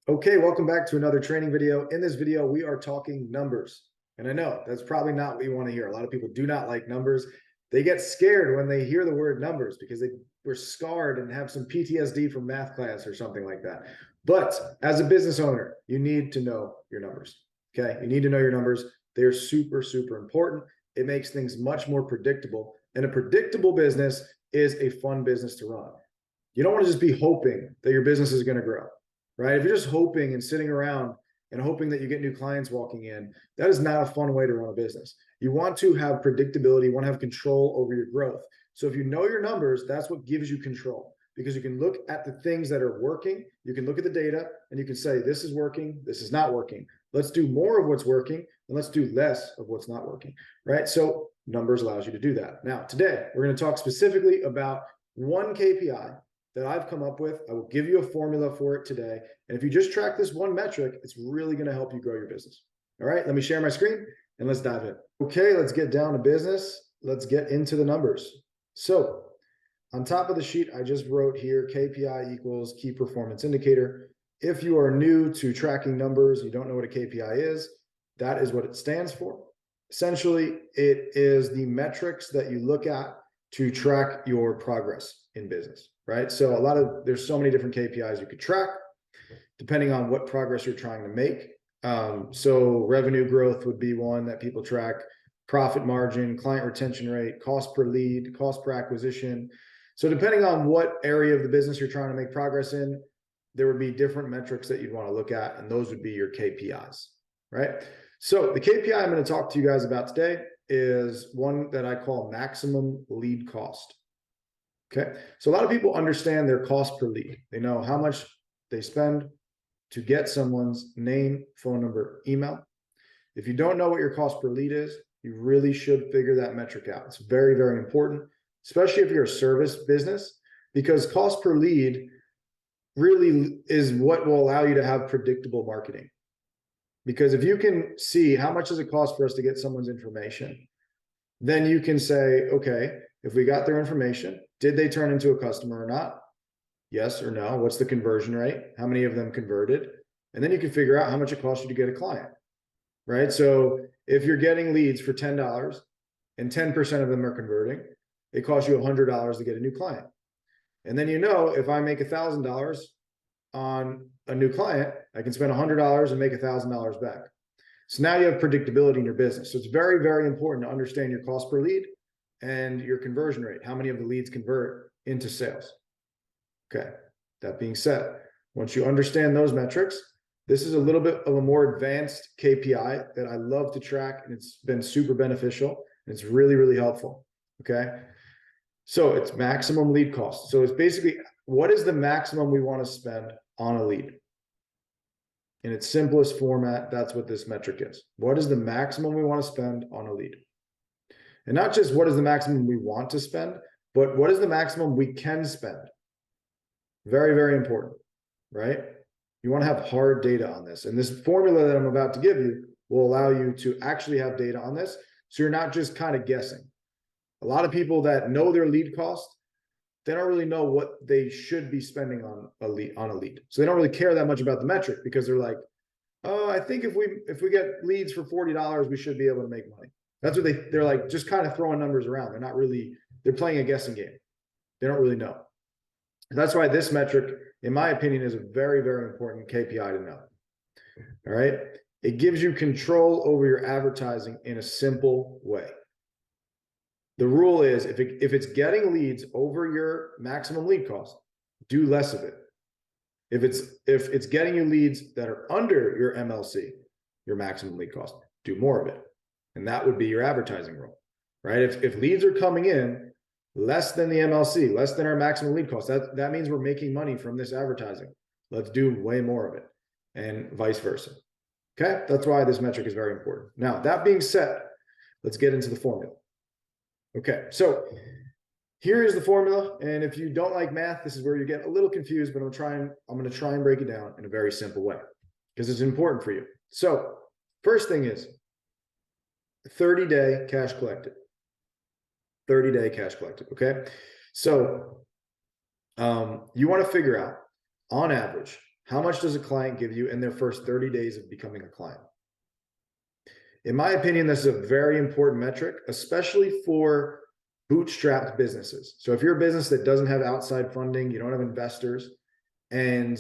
Okay, welcome back to another training video. In this video, we are talking numbers. And I know that's probably not what you want to hear. A lot of people do not like numbers. They get scared when they hear the word numbers because they were scarred and have some PTSD from math class or something like that. But as a business owner, you need to know your numbers. Okay, you need to know your numbers. They're super, super important. It makes things much more predictable. And a predictable business is a fun business to run. You don't want to just be hoping that your business is going to grow. Right? If you're just hoping and sitting around and hoping that you get new clients walking in, that is not a fun way to run a business. You want to have predictability, you want to have control over your growth. So if you know your numbers, that's what gives you control, because you can look at the things that are working, you can look at the data and you can say, this is working, this is not working. Let's do more of what's working and let's do less of what's not working, right? So numbers allows you to do that. Now, today, we're going to talk specifically about one KPI that I've come up with. I will give you a formula for it today. And if you just track this one metric, it's really going to help you grow your business. All right, let me share my screen and let's dive in. Okay, let's get down to business. Let's get into the numbers. So on top of the sheet, I just wrote here, KPI equals key performance indicator. If you are new to tracking numbers, you don't know what a KPI is, that is what it stands for. Essentially, it is the metrics that you look at to track your progress in business, right? So there's so many different KPIs you could track depending on what progress you're trying to make. So revenue growth would be one that people track, profit margin, client retention rate, cost per lead, cost per acquisition. So depending on what area of the business you're trying to make progress in, there would be different metrics that you'd want to look at, and those would be your KPIs, right? So the KPI I'm going to talk to you guys about today is one that I call maximum lead cost. Okay, so a lot of people understand their cost per lead. They know how much they spend to get someone's name, phone number, email. If you don't know what your cost per lead is, you really should figure that metric out. It's very, very important, especially if you're a service business, because cost per lead really is what will allow you to have predictable marketing. Because if you can see how much does it cost for us to get someone's information, then you can say, okay, if we got their information, did they turn into a customer or not? Yes or no? What's the conversion rate? How many of them converted? And then you can figure out how much it costs you to get a client, right? So if you're getting leads for $10 and 10% of them are converting, it costs you $100 to get a new client. And then, you know, if I make $1,000 on a new client, I can spend $100 and make $1,000 back. So now you have predictability in your business. So it's very, very important to understand your cost per lead and your conversion rate. How many of the leads convert into sales? Okay, that being said, once you understand those metrics, this is a little bit of a more advanced KPI that I love to track, and it's been super beneficial, and it's really, really helpful. Okay, so it's maximum lead cost. So it's basically, what is the maximum we want to spend on a lead? In its simplest format, that's what this metric is. What is the maximum we want to spend on a lead? And not just what is the maximum we want to spend, but what is the maximum we can spend? Very, very important, right? You want to have hard data on this. And this formula that I'm about to give you will allow you to actually have data on this. So you're not just kind of guessing. A lot of people that know their lead cost, they don't really know what they should be spending on a lead. So they don't really care that much about the metric, because they're like, oh, I think if we get leads for $40, we should be able to make money. That's what they're like, just kind of throwing numbers around. They're not really, they're playing a guessing game. They don't really know. That's why this metric, in my opinion, is a very, very important KPI to know. All right. It gives you control over your advertising in a simple way. The rule is, if it's getting leads over your maximum lead cost, do less of it. If it's getting you leads that are under your MLC, your maximum lead cost, do more of it. And that would be your advertising rule, right? If leads are coming in less than the MLC, less than our maximum lead cost, that means we're making money from this advertising. Let's do way more of it, and vice versa. Okay, that's why this metric is very important. Now, that being said, let's get into the formula. Okay, so here is the formula, and if you don't like math, this is where you get a little confused, but I'm going to try and break it down in a very simple way, because it's important for you. So first thing is 30-day cash collected. 30-day cash collected. Okay, so you want to figure out, on average, how much does a client give you in their first 30 days of becoming a client? In my opinion, this is a very important metric, especially for bootstrapped businesses. So if you're a business that doesn't have outside funding, you don't have investors, and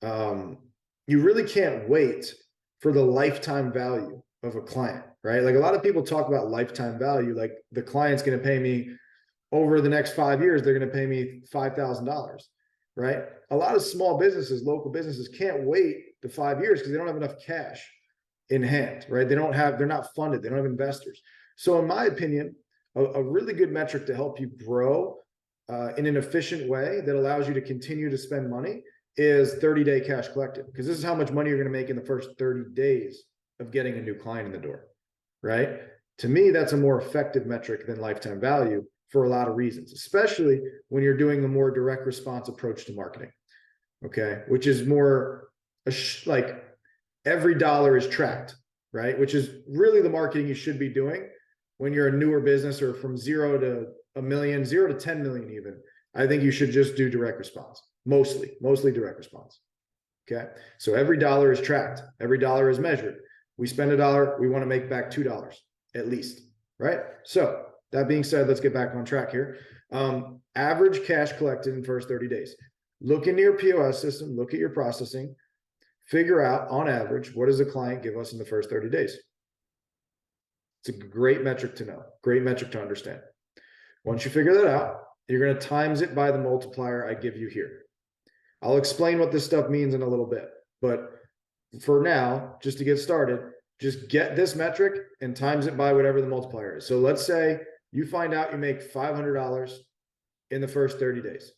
you really can't wait for the lifetime value of a client, right? Like a lot of people talk about lifetime value, like the client's going to pay me over the next 5 years, they're going to pay me $5,000, right? A lot of small businesses, local businesses can't wait to 5 years because they don't have enough cash in hand, right? They're not funded, they don't have investors. So in my opinion, a really good metric to help you grow in an efficient way that allows you to continue to spend money is 30-day cash collected, because this is how much money you're going to make in the first 30 days of getting a new client in the door, right? To me, that's a more effective metric than lifetime value for a lot of reasons, especially when you're doing a more direct response approach to marketing, okay? Which is more like every dollar is tracked, right? Which is really the marketing you should be doing when you're a newer business, or from 0 to a million, 0 to 10 million even. I think you should just do direct response, mostly direct response. Okay. So every dollar is tracked. Every dollar is measured. We spend $1, we want to make back $2 at least, right? So that being said, let's get back on track here. Average cash collected in first 30 days. Look into your POS system, look at your processing, figure out on average, what does a client give us in the first 30 days? It's a great metric to know, great metric to understand. Once you figure that out, you're going to times it by the multiplier I give you here. I'll explain what this stuff means in a little bit, but for now, just to get started, just get this metric and times it by whatever the multiplier is. So let's say you find out you make $500 in the first 30 days.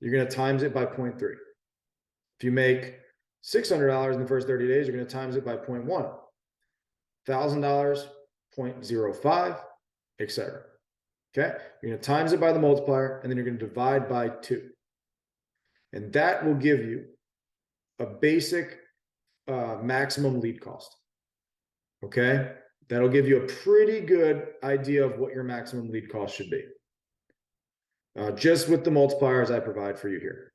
You're going to times it by 0.3. If you make $600 in the first 30 days, you're going to times it by 0.1. $1,000, 0.05, etc. Okay, you're going to times it by the multiplier, and then you're going to divide by 2. And that will give you a basic maximum lead cost. Okay, that'll give you a pretty good idea of what your maximum lead cost should be. Just with the multipliers I provide for you here.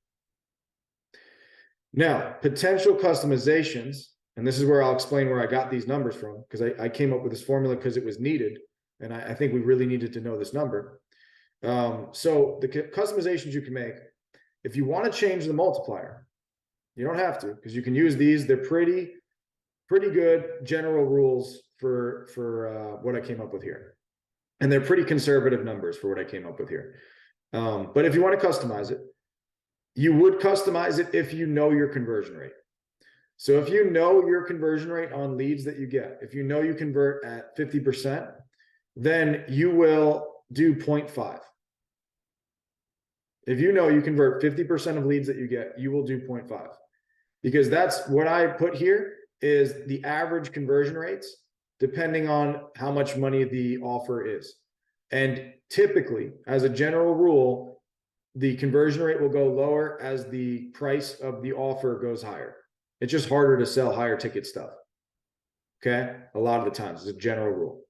Now, potential customizations, and this is where I'll explain where I got these numbers from, because I came up with this formula because it was needed, and I think we really needed to know this number. So the customizations you can make, if you want to change the multiplier, you don't have to, because you can use these. They're pretty good general rules for what I came up with here. And they're pretty conservative numbers for what I came up with here. But if you want to customize it, you would customize it if you know your conversion rate. So if you know your conversion rate on leads that you get, if you know you convert at 50%, then you will do 0.5. If you know you convert 50% of leads that you get, you will do 0.5. Because that's what I put here is the average conversion rates, depending on how much money the offer is. And typically, as a general rule, the conversion rate will go lower as the price of the offer goes higher. It's just harder to sell higher ticket stuff. Okay, a lot of the times, it's a general rule.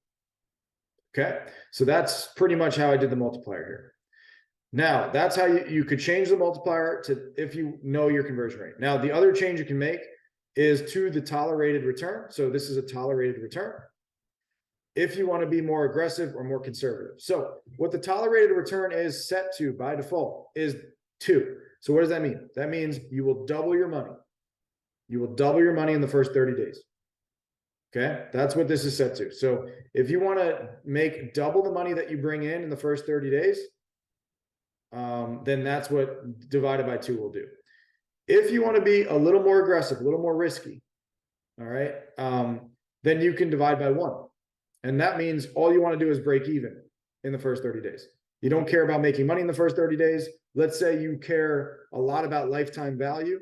Okay, so that's pretty much how I did the multiplier here. Now, that's how you could change the multiplier to if you know your conversion rate. Now, the other change you can make is to the tolerated return. So this is a tolerated return if you want to be more aggressive or more conservative. So what the tolerated return is set to by default is 2. So what does that mean? That means you will double your money. You will double your money in the first 30 days. Okay, that's what this is set to. So if you want to make double the money that you bring in the first 30 days, then that's what divided by 2 will do. If you want to be a little more aggressive, a little more risky, all right, then you can divide by 1. And that means all you want to do is break even in the first 30 days. You don't care about making money in the first 30 days. Let's say you care a lot about lifetime value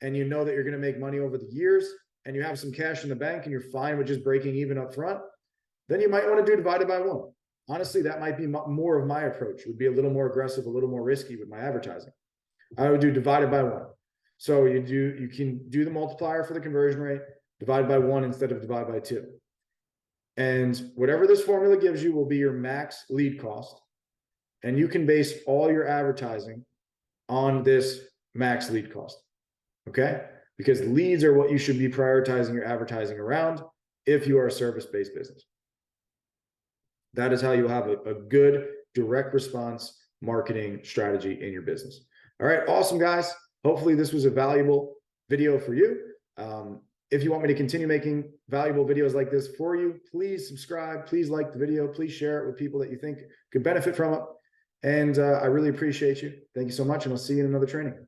and you know that you're going to make money over the years and you have some cash in the bank and you're fine with just breaking even up front. Then you might want to do divided by 1. Honestly, that might be more of my approach, would be a little more aggressive, a little more risky with my advertising. I would do divided by 1. So you can do the multiplier for the conversion rate, divide by 1 instead of divide by 2. And whatever this formula gives you will be your max lead cost. And you can base all your advertising on this max lead cost. Okay, because leads are what you should be prioritizing your advertising around if you are a service-based business. That is how you'll have a good direct response marketing strategy in your business. All right, awesome, guys. Hopefully this was a valuable video for you. If you want me to continue making valuable videos like this for you, please subscribe, please like the video, please share it with people that you think could benefit from it. And I really appreciate you. Thank you so much, and I'll see you in another training.